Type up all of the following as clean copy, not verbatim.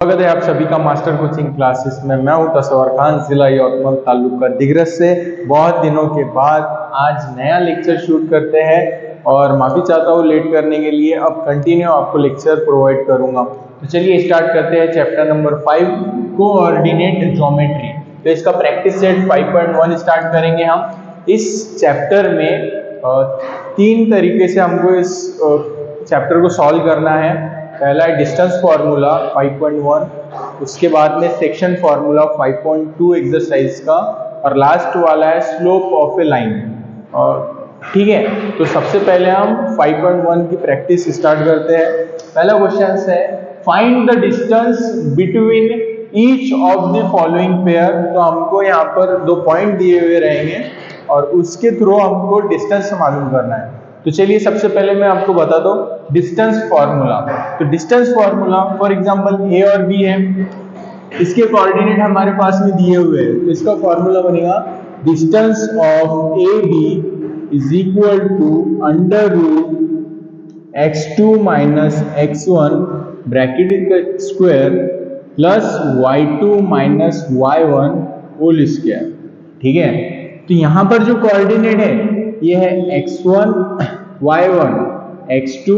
स्वागत है आप सभी का मास्टर कोचिंग क्लासेस में। मैं हूं तस्वर खान, जिला यवतमाल तालुका दिग्रस से। बहुत दिनों के बाद आज नया लेक्चर शूट करते हैं और माफी चाहता हूं लेट करने के लिए। अब कंटिन्यू आपको लेक्चर प्रोवाइड करूंगा। तो चलिए स्टार्ट करते हैं चैप्टर नंबर 5 कोऑर्डिनेट ज्योमेट्री। तो इसका प्रैक्टिस सेट 5.1 स्टार्ट करेंगे हम। इस चैप्टर में 3 तरीके से हमको इस चैप्टर को सॉल्व करना है। पहला है डिस्टेंस फार्मूला 5.1, उसके बाद में सेक्शन फार्मूला 5.2 एक्सरसाइज का, और लास्ट वाला है स्लोप ऑफ ए लाइन। और ठीक है, तो सबसे पहले हम 5.1 की प्रैक्टिस स्टार्ट करते हैं। पहला क्वेश्चन है find the distance between each of the following pair. तो हमको यहाँ पर 2 पॉइंट दिए हुए रहेंगे और उसके थ्रू हमको डिस्टेंस मालूम करना है। तो चलिए सबसे पहले मैं आपको बता दूं डिस्टेंस फार्मूला। तो डिस्टेंस फार्मूला फॉर एग्जांपल ए और बी है, इसके कोऑर्डिनेट हमारे पास में दिए हुए हैं। तो इसका फार्मूला बनेगा distance of A B is equal to under root x2 minus x1 bracket का square plus y2 minus y1 whole square. ठीक है, तो यहां पर जो कोऑर्डिनेट है ये है x1 y1 x2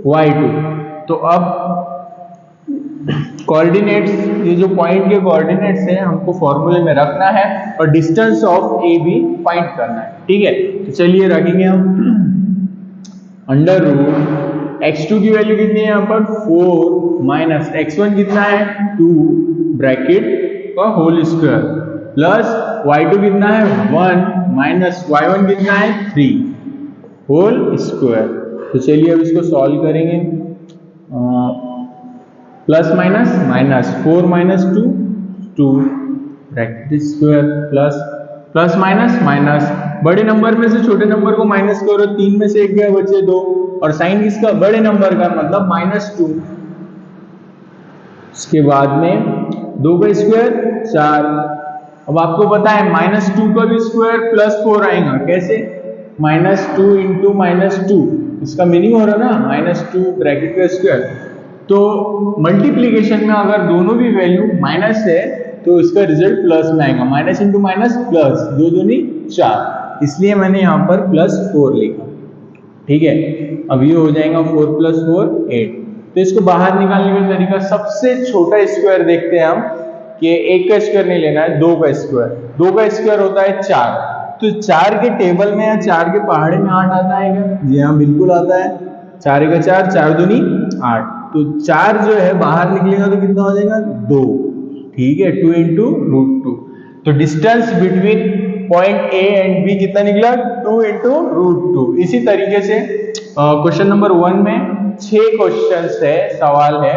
y2। तो अब कोऑर्डिनेट्स, ये जो पॉइंट के कोऑर्डिनेट्स हैं हमको फॉर्मूले में रखना है और distance of A B find करना है। ठीक है, तो चलिए रखेंगे हम अंडर रूट x2 की वैल्यू कितनी है यहाँ पर 4 माइनस x1 कितना है 2 ब्रैकेट का होल स्क्वायर प्लस y2 कितना है 1 माइनस y1 कितना है 3 होल स्क्वायर। तो चलिए अब इसको सॉल्व करेंगे। Plus minus minus 4 minus 2 bracket square plus plus minus minus, बड़े नंबर में से छोटे नंबर को माइनस करो, 3 में से 1 गया बचे 2, और साइन किसका बड़े नंबर का मतलब -2। इसके बाद में 2 का स्क्वायर 4। अब आपको पता है -2 का भी स्क्वायर +4 आएगा। कैसे? -2 इंटू -2, इसका मीनिंग हो रहा ना -2 ब्रैकेट का स्क्वायर। तो मल्टीप्लीकेशन में अगर दोनों भी वैल्यू माइनस है तो इसका रिजल्ट प्लस में आएगा। माइनस इंटू माइनस प्लस, 2 दूनी 4, इसलिए मैंने यहाँ पर +4 लिखा। ठीक है, अब ये हो जाएगा 4 + 4 8। तो इसको बाहर निकालने का तरीका, सबसे छोटा स्क्वायर देखते हैं हम कि 1 का स्क्वायर नहीं लेना है, 2 का स्क्वायर। 2 का स्क्वायर होता है 4। तो 4 के टेबल में या 4 के पहाड़े में 8 आता है क्या? जी हाँ, बिल्कुल आता है। 4 का 4, 4 दूनी 8। तो 4 जो है बाहर निकलेगा तो कितना हो जाएगा 2। ठीक है, 2 इंटू √2। तो distance between point A and B कितना निकला 2 इंटू √2। इसी तरीके से क्वेश्चन नंबर 1 में 6 क्वेश्चन है, सवाल है।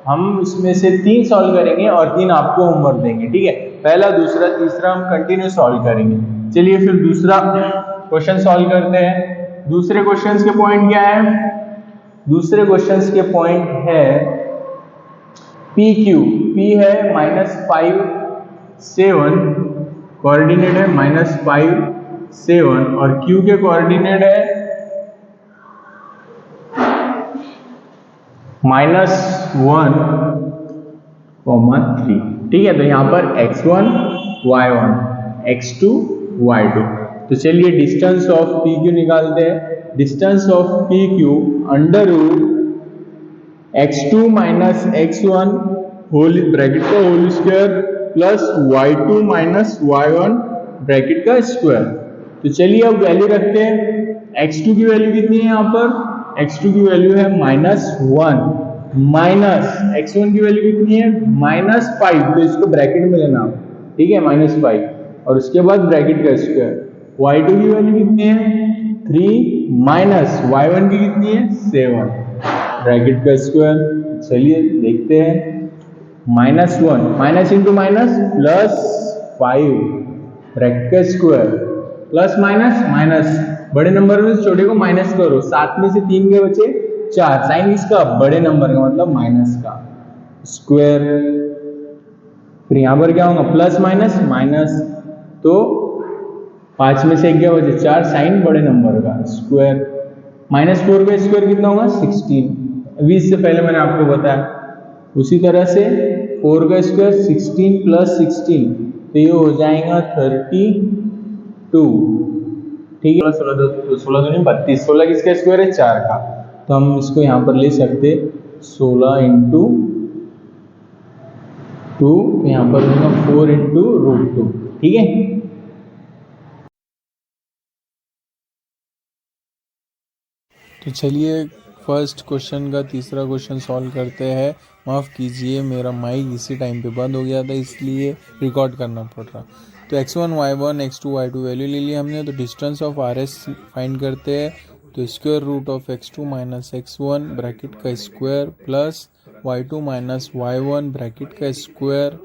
हम इसमें से 3 सॉल्व करेंगे और 3 आपको होमवर्क देंगे। ठीक है, पहला दूसरा तीसरा हम कंटिन्यू सॉल्व करेंगे। चलिए फिर दूसरा क्वेश्चन सॉल्व करते हैं। दूसरे क्वेश्चन के पॉइंट क्या है? दूसरे क्वेश्चन के पॉइंट है PQ। P है -5 7, कोऑर्डिनेट है -5 7, और Q के कोऑर्डिनेट है -1, 3। ठीक है, तो यहाँ पर x1 y1 x2 y2। तो चलिए डिस्टेंस ऑफ PQ निकालते हैं। Distance of PQ under root x2 minus x1 whole bracket का whole square plus y2 minus y1 bracket का स्क्वायर। तो चलिए अब वैल्यू रखते हैं। x2 की वैल्यू कितनी है यहाँ पर? x2 की वैल्यू है -1 माइनस x1 की वैल्यू कितनी है -5, तो इसको ब्रैकेट में लेना। ठीक है, -5, और उसके बाद ब्रैकेट का स्क्वायर। y2 की वैल्यू कितनी है 3 माइनस y1 की कितनी है 7 ब्रैकेट का स्क्वायर। चलिए देखते हैं। -1 माइनस इंटू माइनस +5 ब्रैकेट का स्क्वायर प्लस माइनस माइनस, बड़े नंबर में से छोटे को माइनस करो, 7 में से 3 के बचे 4, साइन इसका बड़े नंबर का मतलब माइनस का स्क्वायर। फिर यहाँ पर क्या होगा प्लस माइनस माइनस, तो 5 में से 1 गया बचे 4, साइन बड़े नंबर का स्क्वायर। -4 का स्क्वायर कितना होगा 16। अभी इससे पहले मैंने आपको बताया उसी तरह से 4 का स्क्वायर 16 प्लस 16, तो ये हो जाएगा 32। ठीक है, 16 नहीं 32, 16 किसका स्क्वायर है 4 का, तो हम इसको यहाँ पर ले सकते 16 इंटू 2, यहाँ पर होगा 4 इंटू रूट 2। ठीक है, तो चलिए फर्स्ट क्वेश्चन का तीसरा क्वेश्चन सॉल्व करते हैं। माफ़ कीजिए, मेरा माइक इसी टाइम पे बंद हो गया था, इसलिए रिकॉर्ड करना पड़ रहा। तो x1 y1 x2 y2 value ले लिया हमने, तो डिस्टेंस ऑफ RS फाइंड करते हैं। तो square root of x2 minus x1 bracket का square plus y2 minus y1 bracket का स्क्वायर।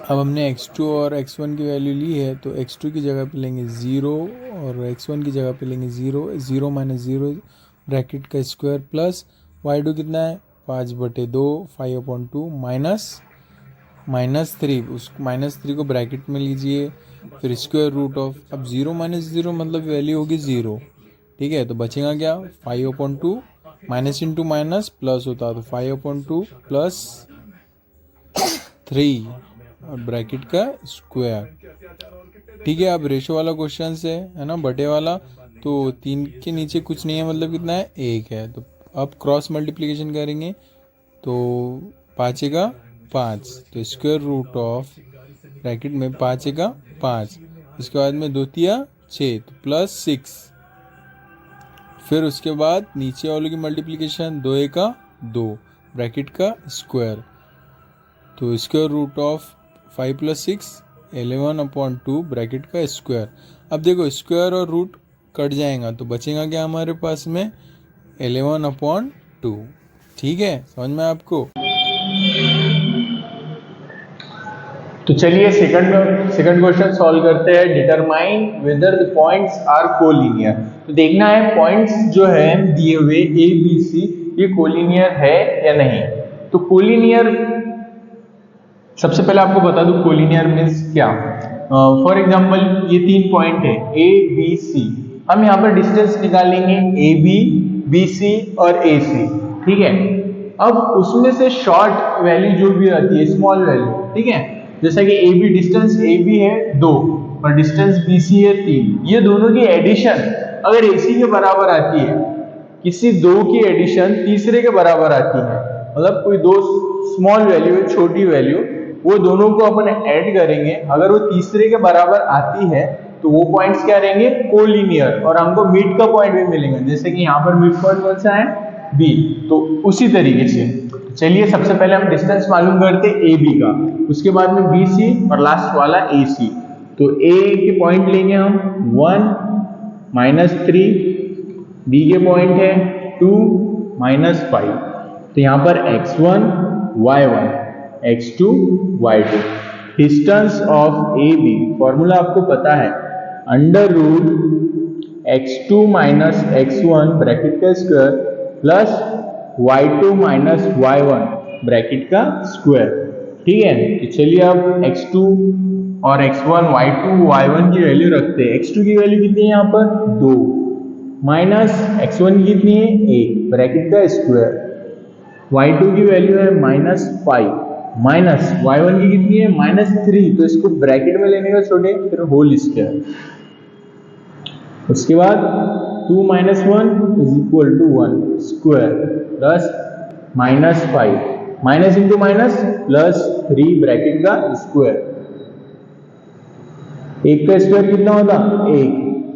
अब हमने x2 और x1 की वैल्यू ली है, तो x2 की जगह पे लेंगे 0 और x1 की जगह पे लेंगे 0, 0 माइनस 0 ब्रैकेट का स्क्वायर प्लस y2 कितना है 5/2 5/2 माइनस 3, उस -3 को ब्रैकेट में लीजिए, फिर स्क्वायर रूट ऑफ, अब 0 माइनस 0 मतलब वैल्यू होगी 0। ठीक है, तो बचेगा क्या 5/2, माइनस इंटू माइनस प्लस होता, तो 5/2 प्लस 3 और ब्रैकेट का स्क्वायर। ठीक है, अब रेशो वाला क्वेश्चन है ना, बटे वाला, तो 3 के नीचे कुछ नहीं है, मतलब कितना है 1 है। तो अब क्रॉस मल्टीप्लिकेशन करेंगे, तो 5 का 5, तो स्क्वायर रूट ऑफ ब्रैकेट में 5 का 5, इसके बाद में 2 तिया 6, तो प्लस 6, फिर उसके बाद नीचे वालों की मल्टीप्लिकेशन 2 का 2 ब्रैकेट का स्क्वायर, तो square root of 5 plus 6 11/2 bracket का स्क्वायर। अब देखो स्क्वायर और रूट कट जाएगा, तो बचेगा क्या हमारे पास में 11/2। ठीक है, समझ में आपको? तो चलिए सेकंड क्वेश्चन सॉल्व करते हैं। Determine whether the points are collinear. तो देखना है पॉइंट्स जो है दिए हुए ए बी सी, ये कोलिनियर है या नहीं। तो कोलिनियर, सबसे पहले आपको बता दूं कोलिनियर मीन्स क्या। फॉर एग्जांपल ये 3 पॉइंट है ए बी सी, हम यहाँ पर डिस्टेंस निकालेंगे ए बी, बी सी और ए सी। ठीक है, अब उसमें से शॉर्ट वैल्यू जो भी आती है, स्मॉल वैल्यू, ठीक है, जैसा कि A B, distance A B है 2 और डिस्टेंस बी सी है 3, ये दोनों की एडिशन अगर ए सी के बराबर आती है, किसी दो की एडिशन तीसरे के बराबर आती है, मतलब कोई दो स्मॉल वैल्यू है, छोटी वैल्यू, वो दोनों को अपन ऐड करेंगे, अगर वो तीसरे के बराबर आती है तो वो पॉइंट्स क्या रहेंगे कोलिनियर, और हमको मिड का पॉइंट भी मिलेंगे। जैसे कि यहाँ पर मिड पॉइंट कौन सा है बी, तो उसी तरीके से चलिए सबसे पहले हम डिस्टेंस मालूम करते ए बी का, उसके बाद में बी सी और लास्ट वाला ए सी। तो ए के पॉइंट लेंगे हम 1 -3, बी के पॉइंट है 2 -5, तो यहाँ पर x1 y1 x2 y2। Distance of A B formula आपको पता है, under root x2 minus x1 bracket का square plus y2 minus y1 bracket का स्क्वायर। ठीक है, तो चलिए अब x2 और x1 y2 y1 की वैल्यू रखते हैं। x2 की वैल्यू कितनी है यहाँ पर 2, माइनस x1 की कितनी है 1 ब्रैकेट का स्क्वायर, y2 की वैल्यू है -5, माइनस y1 की कितनी है -3, तो इसको ब्रैकेट में लेने का छोटे, फिर होल स्क्वायर, उसके बाद 2 - 1 = 1 square plus -5, minus into minus plus 3 bracket का स्क्वायर, 1 का स्क्वायर कितना होता 1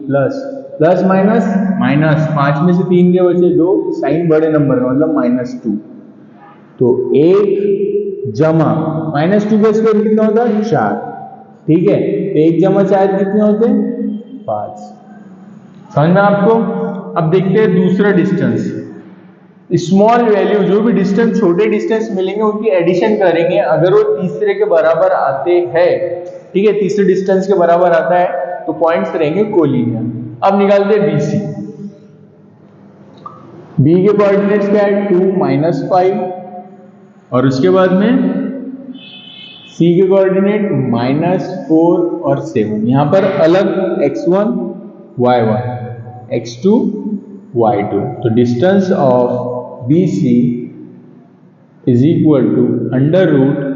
प्लस प्लस माइनस माइनस, 5 में से 3 के बचे 2, साइन बड़े नंबर का मतलब -2, तो 1 जमा -2 का स्क्वायर कितना होता है 4। ठीक है, तो 1 जमा 4 कितने होते हैं 5। समझ में आपको? अब देखते हैं दूसरा डिस्टेंस, स्मॉल वैल्यू, जो भी डिस्टेंस छोटे डिस्टेंस मिलेंगे उनकी एडिशन करेंगे, अगर वो तीसरे के बराबर आते हैं, ठीक है, तीसरे डिस्टेंस के बराबर आता है तो पॉइंट्स रहेंगे कोलिनियर। अब निकालते हैं BC। बी के कोऑर्डिनेट्स क्या है 2 -5, और उसके बाद में सी के कोऑर्डिनेट -4 और 7, यहाँ पर अलग x1 y1 x2 y2। तो distance of BC is equal to under root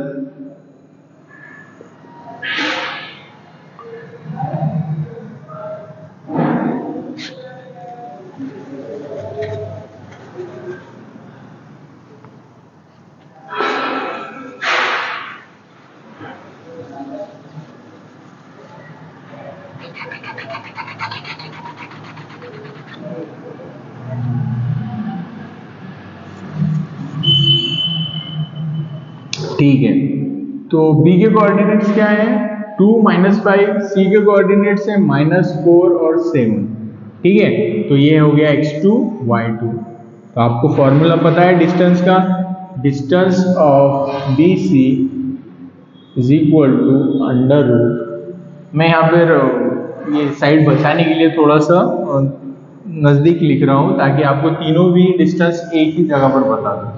ठीक है। तो b के कोऑर्डिनेट्स क्या हैं? 2 -5, c के कोऑर्डिनेट्स हैं -4 और 7। ठीक है, तो ये हो गया x2 y2। तो आपको फॉर्मूला पता है डिस्टेंस का, distance of BC is equal to under root, मैं यहाँ पर ये साइड बचाने के लिए थोड़ा सा नज़दीक लिख रहा हूँ ताकि आपको तीनों भी डिस्टेंस एक ही जगह पर बता दूँ।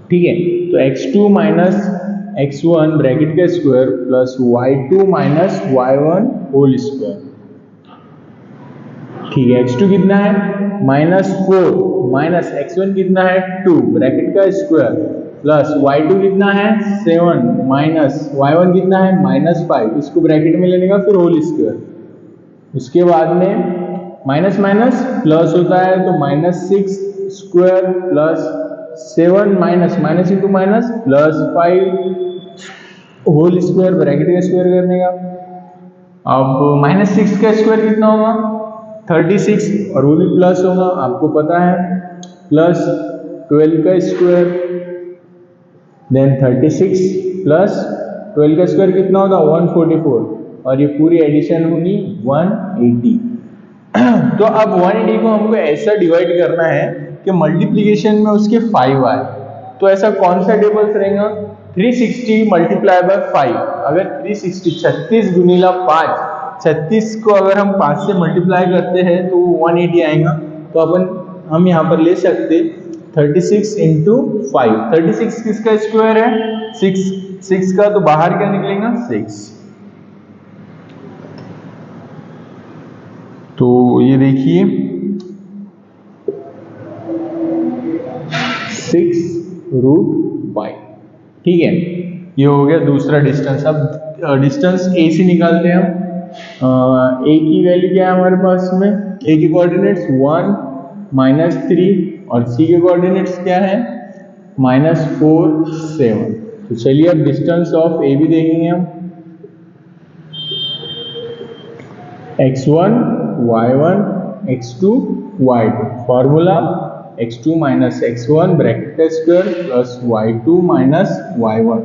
ठीक है, तो x2 माइनस x1 ब्रैकेट का square plus y2 minus y1 whole square. ठीक है, x2 कितना है? -4 माइनस x1 कितना है? 2 ब्रैकेट का स्क्वायर प्लस y2 कितना है? 7 माइनस y1 कितना है? -5, इसको ब्रैकेट में लेने का फिर होल स्क्वायर। उसके बाद में माइनस माइनस प्लस होता है तो -6 square plus 7 minus minus into minus plus 5 whole square bracket का स्क्वायर करने का। अब -6 का स्क्वायर कितना होगा? 36, और वो भी प्लस होगा, आपको पता है, प्लस 12 का स्क्वायर, देन 36 प्लस 12 का स्क्वायर कितना होगा? 144, और ये पूरी एडिशन होगी 180। तो अब 180 को हमको ऐसा डिवाइड करना है कि मल्टीप्लिकेशन में उसके 5 आए। तो ऐसा कौन सा टेबल्स रहेगा? 360 मल्टीप्लाई बाय 5। अगर 360 36 गुनीला 5, 36 को अगर हम 5 से मल्टीप्लाई करते हैं तो 180 आएगा। तो हम यहाँ पर ले सकते 36 इंटू 5। 36 किसका स्क्वायर है? 6 का, तो बाहर क्या निकलेगा? 6। तो ये देखिए 6√5। ठीक है, ये हो गया दूसरा डिस्टेंस। अब डिस्टेंस AC निकालते हैं हम। A की वैल्यू क्या है हमारे पास में? A की कोऑर्डिनेट्स 1 -3 और C के कोऑर्डिनेट्स क्या है? -4 7। तो चलिए अब डिस्टेंस ऑफ A भी देखेंगे हम। x1 y1 x2 y2, formula x2 minus x1 bracket का square plus y2 minus y1।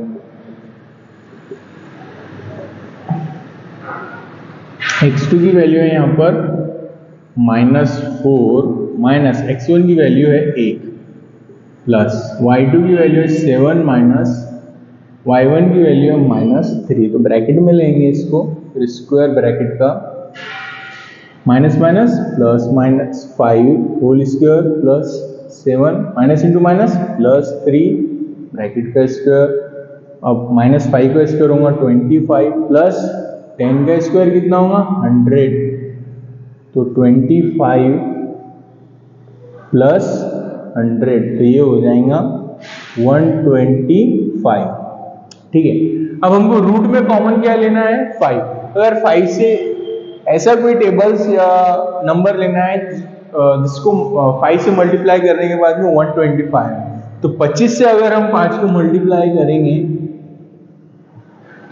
x2 की वैल्यू है यहाँ पर -4 माइनस x1 की वैल्यू है 1 प्लस y2 की वैल्यू है 7 माइनस y1 की वैल्यू है -3। तो ब्रैकेट में लेंगे इसको, फिर स्क्वायर ब्रैकेट का minus minus plus -5 whole square plus 7 minus into minus plus 3 bracket का स्क्वायर। अब -5 का स्क्वायर होगा 25 प्लस 10 का स्क्वायर कितना होगा? 100। तो 25 प्लस 100, तो ये हो जाएगा 125। ठीक है, अब हमको रूट में कॉमन क्या लेना है? 5। अगर 5 से ऐसा कोई टेबल्स या नंबर लेना है जिसको 5 से मल्टीप्लाई करने के बाद में 125 है, तो 25 से अगर हम 5 को मल्टीप्लाई करेंगे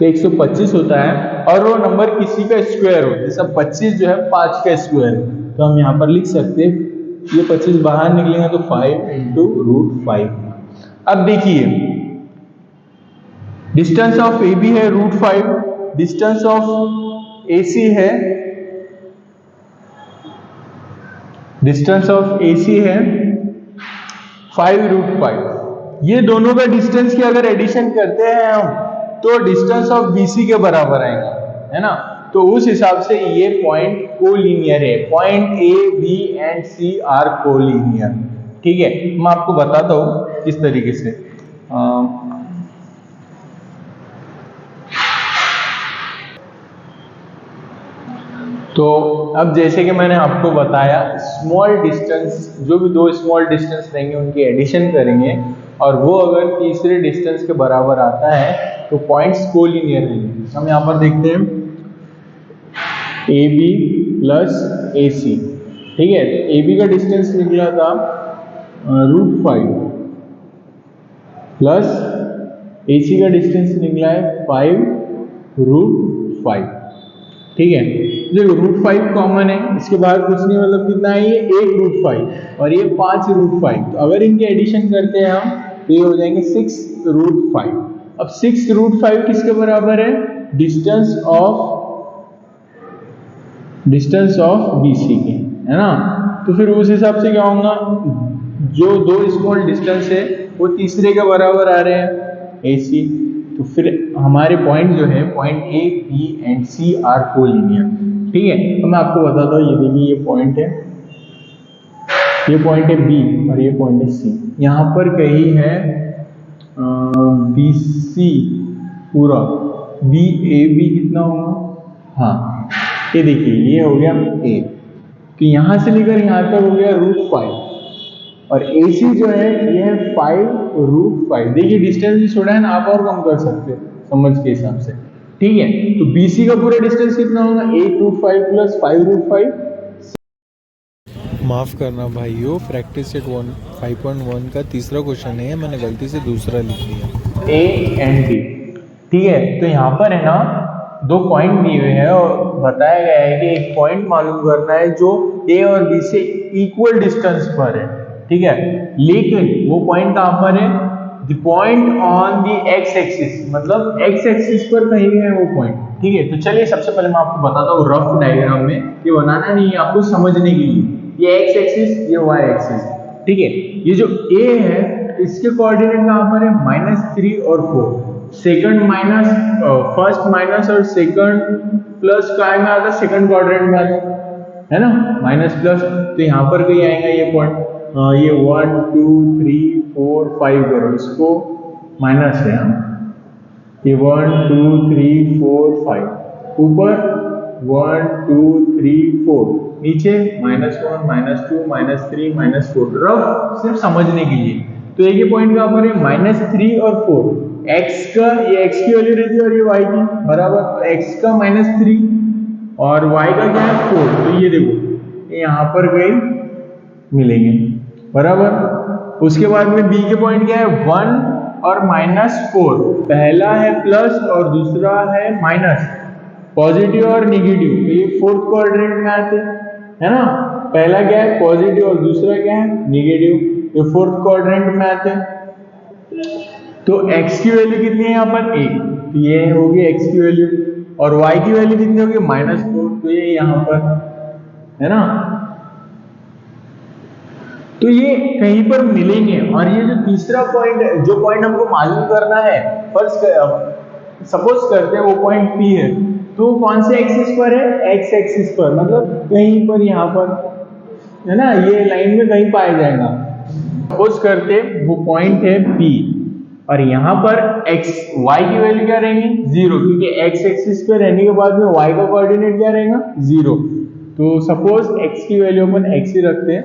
तो 125 होता है, और वो नंबर किसी का स्क्वायर हो, जैसा 25 जो है 5 का स्क्वायर है, तो हम यहाँ पर लिख सकते हैं ये 25 बाहर निकलेगा तो 5 इंटू √5। अब देखिए डिस्टेंस ऑफ AB है √5, डिस्टेंस ऑफ AC है, डिस्टेंस ऑफ AC है 5√5। ये दोनों का डिस्टेंस की अगर एडिशन करते हैं हम तो डिस्टेंस ऑफ BC के बराबर आएगा, है ना। तो उस हिसाब से ये पॉइंट कोलिनियर है, point A, B and C are collinear. ठीक है, मैं आपको बताता हूँ किस तरीके से। तो अब जैसे कि मैंने आपको बताया, स्मॉल डिस्टेंस, जो भी दो स्मॉल डिस्टेंस रहेंगे उनकी एडिशन करेंगे और वो अगर तीसरे डिस्टेंस के बराबर आता है तो पॉइंट्स कोलिनियर रहेंगे। हम यहाँ पर देखते हैं AB प्लस AC, ठीक है। तो AB का डिस्टेंस निकला था √5 प्लस AC का डिस्टेंस निकला है 5√5, ठीक है। देखो √5 कॉमन है, इसके बाद कुछ नहीं, मतलब कितना है ये 1√5 और ये 5√5। तो अगर इनके एडिशन करते हैं हम तो ये हो जाएंगे 6√5। अब 6√5 किसके बराबर है? डिस्टेंस ऑफ BC के, है ना। तो फिर उस हिसाब से क्या होगा, जो दो स्मॉल डिस्टेंस है वो तीसरे के बराबर आ रहे हैं AC। तो फिर हमारे पॉइंट जो है point A, B and C are collinear, ठीक है। तो मैं आपको बताता हूँ, ये देखिए ये पॉइंट है, ये पॉइंट है B और ये पॉइंट है C। यहाँ पर कहीं है BC पूरा, BAB कितना होगा, हाँ ये देखिए ये हो गया A, तो यहाँ से लेकर यहाँ तक हो गया √5 और AC जो है ये है 5√5। देखिए डिस्टेंस भी छोड़ा है ना, आप और कम कर सकते हैं समझ के हिसाब से, ठीक है। तो BC का पूरा डिस्टेंस कितना होगा, 8√5 प्लस 5√5। माफ़ करना भाइयों, प्रैक्टिस सेट 5.1 का तीसरा क्वेश्चन है, मैंने गलती से दूसरा लिख दिया। A एंड B, ठीक है। तो यहाँ पर है ना दो पॉइंट दिए हुए हैं और बताया गया है कि एक पॉइंट मालूम करना है जो A और B से इक्वल डिस्टेंस पर है, ठीक है। लेकिन वो पॉइंट कहाँ पर है, the point on the x axis, मतलब x एक्सिस पर कहीं है वो पॉइंट, ठीक है। तो चलिए सबसे पहले मैं आपको बताता हूँ रफ डायग्राम में, ये बनाना नहीं है आपको समझने के लिए, ये x एक्सिस ये y एक्सिस, ठीक है। ये जो A है इसके कोऑर्डिनेट कहाँ पर है, -3 और 4, सेकंड माइनस फर्स्ट माइनस और सेकंड प्लस का में आता है, सेकंड क्वाड्रेंट में आता है ना, माइनस प्लस। तो यहाँ पर कहीं आएगा ये पॉइंट, ये 1 2 3 4 5 करो, इसको माइनस है, ये 1 2 3 4 5, ऊपर 1 2 3 4, नीचे -1 -2 -3 -4, रफ सिर्फ समझने के लिए। तो एक ये पॉइंट कहाँ पर है, -3 और 4, x का ये x की वैल्यू रहती है और ये y की बराबर, तो x का -3 और y का क्या है 4, तो ये देखो ये यहाँ पर कहीं मिलेंगे बराबर। उसके बाद में b के पॉइंट क्या है, 1 और -4, पहला है प्लस और दूसरा है माइनस, पॉजिटिव और निगेटिव, तो ये फोर्थ क्वाड्रेंट में आते है ना। पहला क्या है पॉजिटिव और दूसरा क्या है निगेटिव, ये फोर्थ क्वाड्रेंट में आते हैं। तो x की वैल्यू कितनी है यहाँ पर 1, तो ये होगी x की वैल्यू, और y की वैल्यू कितनी होगी -4, तो ये यहाँ पर है ना। तो ये कहीं पर मिलेंगे। और ये जो तीसरा पॉइंट है, जो पॉइंट हमको मालूम करना है, सपोज करते हैं वो पॉइंट P है, तो कौन से एक्सिस पर है, x एक्सिस पर, मतलब कहीं पर यहाँ पर है ना, ये लाइन में कहीं पाया जाएगा। सपोज करते वो पॉइंट है P और यहाँ पर y की वैल्यू क्या रहेंगी 0, क्योंकि x एक्सिस पे रहने के बाद में y का कोऑर्डिनेट क्या रहेगा 0। तो सपोज x की वैल्यू अपन x ही रखते हैं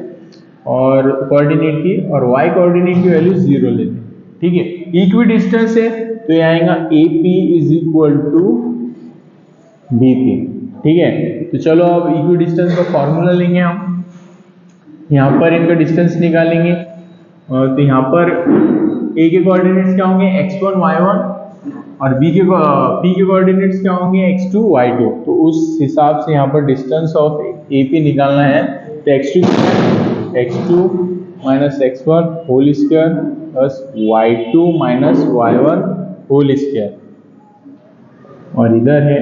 और कोऑर्डिनेट की, और y कोऑर्डिनेट की वैल्यू 0 लेते हैं, ठीक है। इक्वी डिस्टेंस है तो ये आएगा AP = BP, ठीक है। तो चलो अब इक्वी डिस्टेंस का फॉर्मूला लेंगे हम, यहाँ पर इनका डिस्टेंस निकालेंगे। तो यहाँ पर A के कोऑर्डिनेट्स क्या होंगे x1 y1 और P के कोऑर्डिनेट्स क्या होंगे x2 y2। तो उस हिसाब से यहाँ पर डिस्टेंस ऑफ AP निकालना है, तो x2 minus x1 whole square plus y2 minus y1 whole square, और इधर है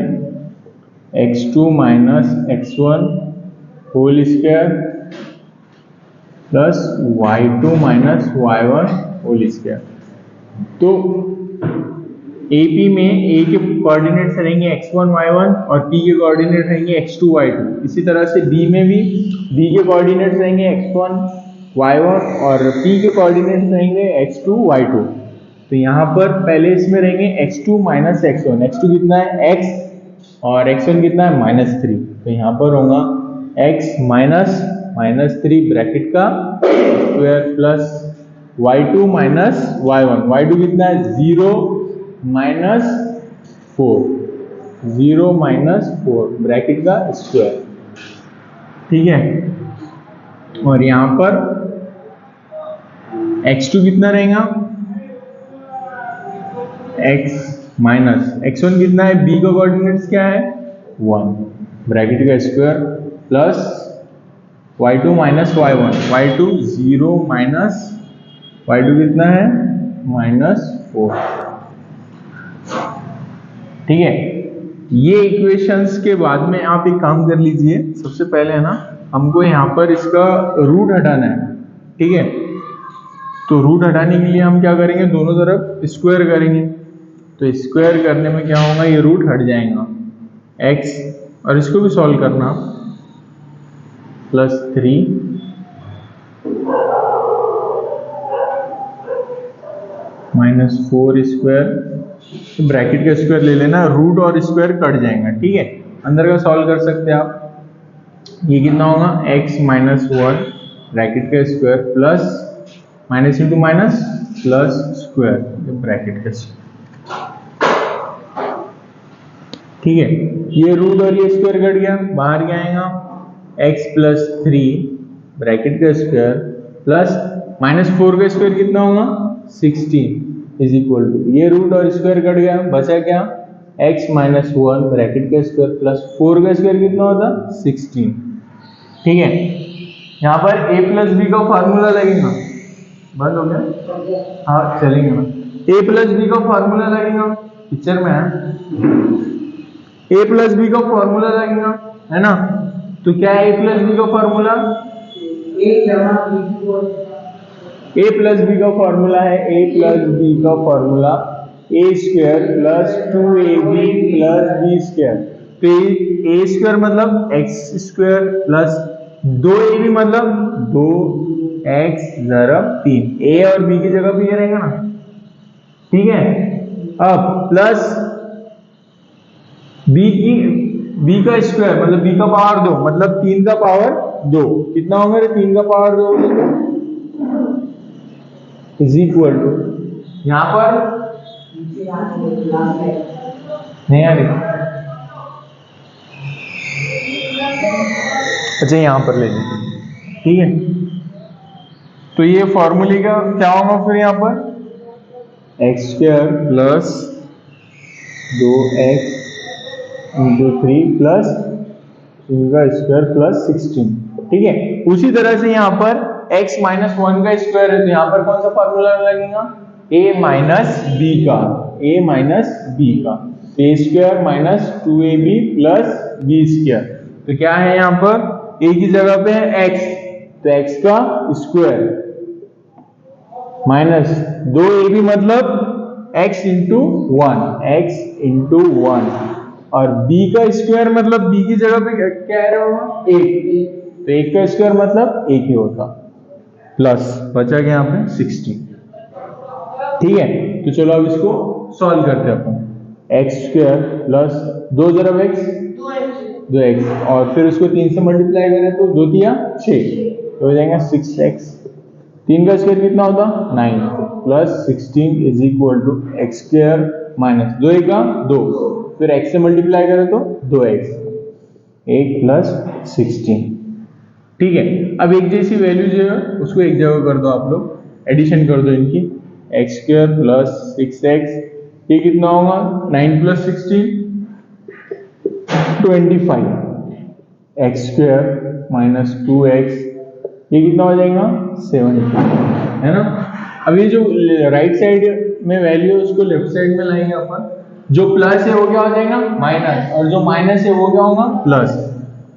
x2 minus x1 whole square plus y2 minus y1 whole square. तो AP में A के कोऑर्डिनेट्स रहेंगे x1 y1 और P के कोऑर्डिनेट रहेंगे x2 y2। इसी तरह से B में भी B के कोऑर्डिनेट्स रहेंगे x1 y1 और P के कोऑर्डिनेट्स रहेंगे x2 y2। तो यहाँ पर पहले इसमें रहेंगे x2 minus x1, x2 कितना है x और x1 कितना है -3, तो यहाँ पर होगा x -3 ब्रैकेट का square plus y2 minus y1, y2 कितना है 0 माइनस 4, 0 माइनस 4 ब्रैकेट का स्क्वायर, ठीक है। और यहां पर x2 कितना रहेगा, x माइनस x1 कितना है, b का कोऑर्डिनेट्स क्या है 1 ब्रैकेट का square plus y2 minus y1, y2 0 minus y2 कितना है -4, ठीक है। ये इक्वेशंस के बाद में आप एक काम कर लीजिए, सबसे पहले है ना हमको यहाँ पर इसका रूट हटाना है, ठीक है। तो रूट हटाने के लिए हम क्या करेंगे, दोनों तरफ स्क्वायर करेंगे, तो स्क्वायर करने में क्या होगा, ये रूट हट जाएगा x, और इसको भी सॉल्व करना, +3 -4 स्क्वायर, ब्रैकेट का स्क्वायर ले लेना, रूट और स्क्वायर कट जाएगा, ठीक है। अंदर का सॉल्व कर सकते हैं आप, ये कितना होगा x माइनस 1 ब्रैकेट का square plus minus into minus plus square bracket का स्क्वायर, ठीक है। ये रूट और ये स्क्वायर कट गया, बाहर क्या आएगा x प्लस 3 ब्रैकेट का स्क्वायर प्लस -4 का स्क्वायर कितना होगा 16 इज इक्वल टू, ये रूट और स्क्वायर कट गया, बचा क्या x माइनस 1 ब्रैकेट का स्क्वायर प्लस 4 का स्क्वायर कितना होता 16, ठीक है। यहाँ पर a प्लस बी का फार्मूला लगेगा, बंद हो गया, हाँ चलेंगे ना, a प्लस बी का फार्मूला लगेगा, पिक्चर में है a प्लस बी का फार्मूला लगेगा, है ना। तो क्या है a प्लस बी का फार्मूला, a प्लस बी का फार्मूला है, a प्लस बी का formula a square plus 2ab plus b square, तो a स्क्वायर मतलब x स्क्वायर प्लस 2ab मतलब 2x ज़रब 3, a और b की जगह पे ये रहेगा ना, ठीक है। अब प्लस b का स्क्वायर मतलब b का पावर 2 मतलब 3 का पावर 2, कितना होगा 3 का पावर 2 इज इक्वल टू, यहां पर नहीं आ रही, अच्छा यहां पर ले लीजिए, ठीक है। तो ये फॉर्मूले का क्या होगा फिर यहाँ पर x square plus 2x into 3 plus इनका स्क्वायर प्लस 16, ठीक है। उसी तरह से यहाँ पर x माइनस 1 का स्क्वायर है, तो यहाँ पर कौन सा फॉर्मूला लगेगा a माइनस बी का, a माइनस बी का, a square minus 2ab plus b square, तो क्या है यहाँ पर a की जगह पे है x, तो x का स्क्वायर माइनस 2ab मतलब x इंटू 1, x इंटू 1, और b का स्क्वायर मतलब b की जगह पे क्या होगा 1, तो 1 का स्क्वायर मतलब 1 ही होता, प्लस बचा गया यहाँ पे 16, ठीक है। तो चलो अब इसको सॉल्व करते हैं अपन, एक्स स्क्वायर प्लस 2 ज़रब x 2x, और फिर उसको 3 से मल्टीप्लाई करें तो 2 तिया 6, तो हो जाएगा 6x, 3 का स्क्वायर कितना होता 9 प्लस 16 is equal to x square minus 2 का 2, फिर x से मल्टीप्लाई करें तो 2x 1 प्लस 16, ठीक है। अब एक जैसी वैल्यू जो है उसको एक जगह कर दो, आप लोग एडिशन कर दो इनकी, एक्स स्क्वायर प्लस 6x, ये कितना होगा 9 प्लस 16 25, एक्स स्क्वायर माइनस 2x, ये कितना हो जाएगा 70, है ना। अब ये जो राइट साइड में वैल्यू है उसको लेफ्ट साइड में लाएंगे अपन, जो प्लस है वो क्या हो जाएगा माइनस, और जो माइनस है वो क्या होगा प्लस,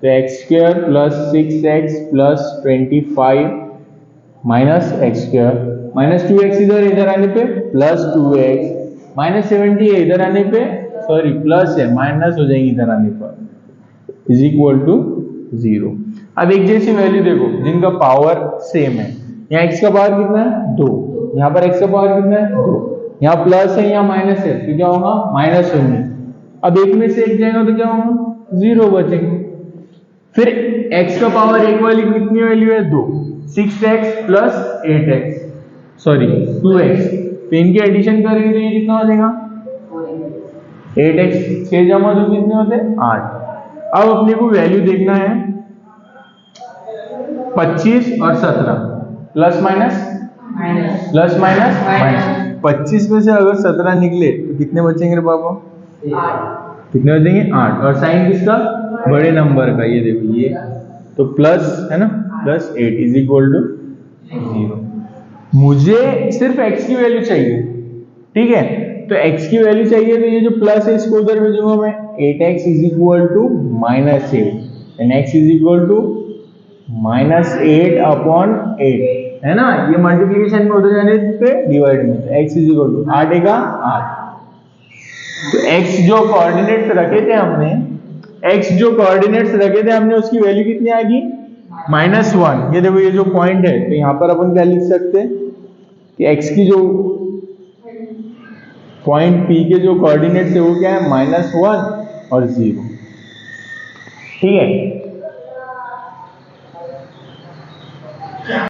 तो x square plus 6x plus 25 minus x square minus 2x इधर आने पे प्लस 2x माइनस 70 है इधर आने पे, सॉरी प्लस है माइनस हो जाएगी इधर आने पर, इज इक्वल टू 0। अब एक जैसी वैल्यू देखो जिनका पावर सेम है, यहाँ x का पावर कितना है 2, यहाँ पर x का पावर कितना है 2, यहाँ प्लस है यहाँ माइनस है, तो क्या होगा माइनस होंगे, अब एक में से एक जाएगा तो क्या होगा 0 बचेंगे। फिर x का पावर 1 वाली कितनी वैल्यू है 2, 6x plus 8x, sorry 2x, तो इनके एडिशन करेंगे तो ये कितना हो जाएगा 8x, 6 जमा 2 कितने होते हैं 8। अब अपने को वैल्यू देखना है 25 और 17, plus minus plus minus minus. 25 में से अगर 17 निकले तो कितने बचेंगे रे पापा, कितने बचेंगे 8। और साइन किसका, बड़े नंबर का, ये देखो ये, तो प्लस है ना, प्लस 8 इज इक्वल टू 0। मुझे सिर्फ x की वैल्यू चाहिए, ठीक है, तो x की वैल्यू चाहिए, तो ये जो प्लस है इसको उधर भेजूंगा मैं, 8x is equal to -8 and x is equal to -8 upon 8, है ना, ये मल्टीप्लिकेशन में उधर जाने पे डिवाइड में, तो x इज इक्वल टू 8 का 8। तो x जो कोऑर्डिनेट्स रखे थे हमने, उसकी वैल्यू कितनी आ गई -1। ये देखो ये जो पॉइंट है, तो यहाँ पर अपन क्या लिख सकते हैं कि x की जो पॉइंट P के जो कोऑर्डिनेट्स है वो क्या है -1 और 0, ठीक है।